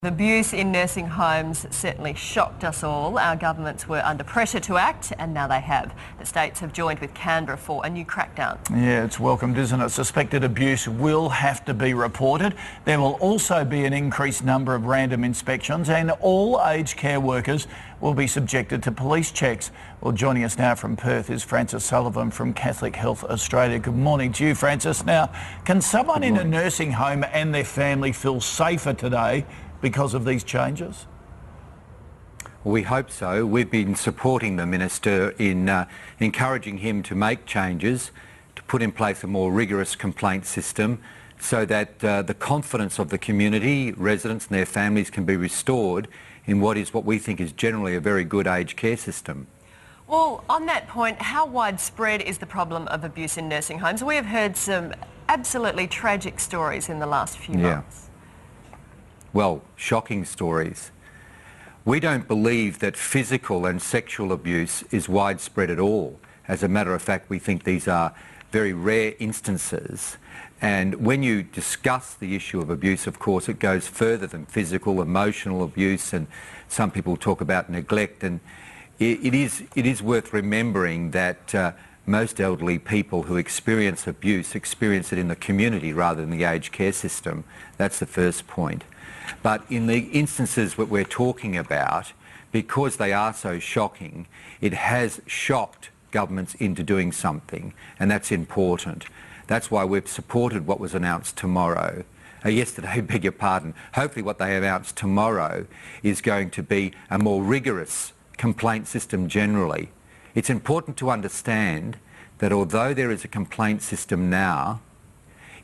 Abuse in nursing homes certainly shocked us all. Our governments were under pressure to act, and now they have. The states have joined with Canberra for a new crackdown. Yeah, it's welcomed, isn't it? Suspected abuse will have to be reported. There will also be an increased number of random inspections, and all aged care workers will be subjected to police checks. Well, joining us now from Perth is Frances Sullivan from Catholic Health Australia. Good morning to you, Frances. Now, can someone in a nursing home and their family feel safer today because of these changes? Well, we hope so. We've been supporting the Minister in encouraging him to make changes, to put in place a more rigorous complaint system so that the confidence of the community, residents and their families can be restored in what we think is generally a very good aged care system. Well, on that point, how widespread is the problem of abuse in nursing homes? We have heard some absolutely tragic stories in the last few months. Well, shocking stories. We don't believe that physical and sexual abuse is widespread at all. As a matter of fact, we think these are very rare instances. And when you discuss the issue of abuse, of course, it goes further than physical, emotional abuse, and some people talk about neglect. And it is worth remembering that most elderly people who experience abuse experience it in the community rather than the aged care system. That's the first point. But in the instances that we're talking about, because they are so shocking, it has shocked governments into doing something, and that's important. That's why we've supported what was announced tomorrow. Yesterday, beg your pardon. Hopefully what they announced tomorrow is going to be a more rigorous complaint system generally. It's important to understand that although there is a complaint system now,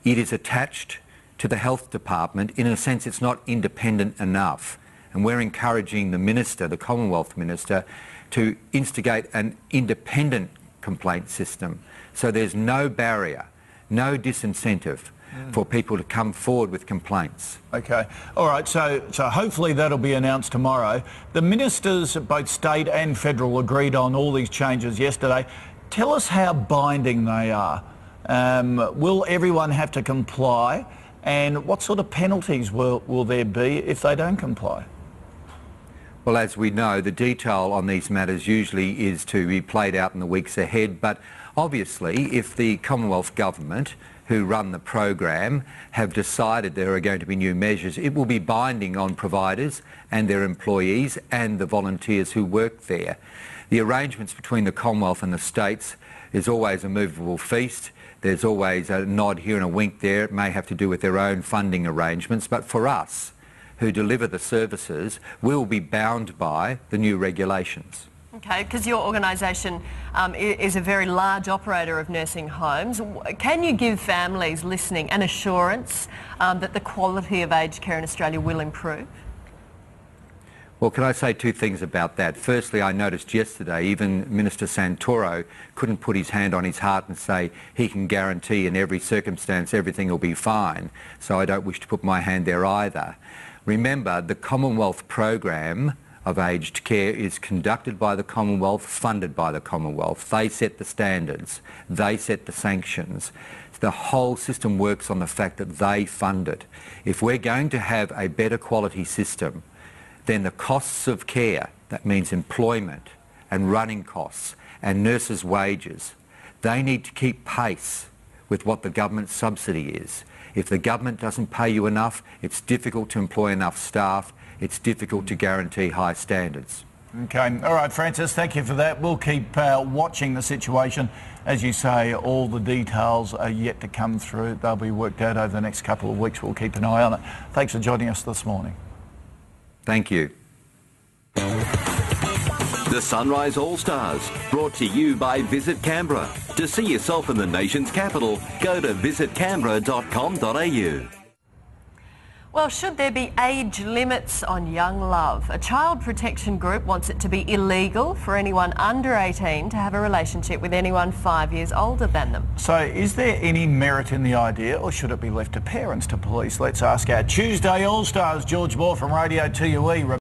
it is attached to the health department. In a sense, it's not independent enough. And we're encouraging the Minister, the Commonwealth Minister, to instigate an independent complaint system. So there's no barrier, no disincentive for people to come forward with complaints. Okay. All right. So hopefully that'll be announced tomorrow. The ministers, both state and federal, agreed on all these changes yesterday. Tell us how binding they are. Will everyone have to comply? And what sort of penalties will there be if they don't comply? Well, as we know, the detail on these matters usually is to be played out in the weeks ahead. But obviously, if the Commonwealth Government, who run the program, have decided there are going to be new measures, it will be binding on providers and their employees and the volunteers who work there. The arrangements between the Commonwealth and the states is always a movable feast. There's always a nod here and a wink there. It may have to do with their own funding arrangements, but for us who deliver the services, we'll be bound by the new regulations. Okay, because your organisation is a very large operator of nursing homes. Can you give families listening an assurance that the quality of aged care in Australia will improve? Well, can I say two things about that? Firstly, I noticed yesterday even Minister Santoro couldn't put his hand on his heart and say he can guarantee in every circumstance everything will be fine. So I don't wish to put my hand there either. Remember, the Commonwealth program of aged care is conducted by the Commonwealth, funded by the Commonwealth. They set the standards. They set the sanctions. The whole system works on the fact that they fund it. If we're going to have a better quality system, then the costs of care, that means employment and running costs and nurses' wages, they need to keep pace with what the government subsidy is. If the government doesn't pay you enough, it's difficult to employ enough staff, it's difficult to guarantee high standards. Okay. All right, Frances, thank you for that. We'll keep watching the situation. As you say, all the details are yet to come through. They'll be worked out over the next couple of weeks. We'll keep an eye on it. Thanks for joining us this morning. Thank you. The Sunrise All-Stars, brought to you by Visit Canberra. To see yourself in the nation's capital, go to visitcanberra.com.au. Well, should there be age limits on young love? A child protection group wants it to be illegal for anyone under 18 to have a relationship with anyone 5 years older than them. So is there any merit in the idea, or should it be left to parents to police? Let's ask our Tuesday All-Stars. George Moore from Radio 2UE.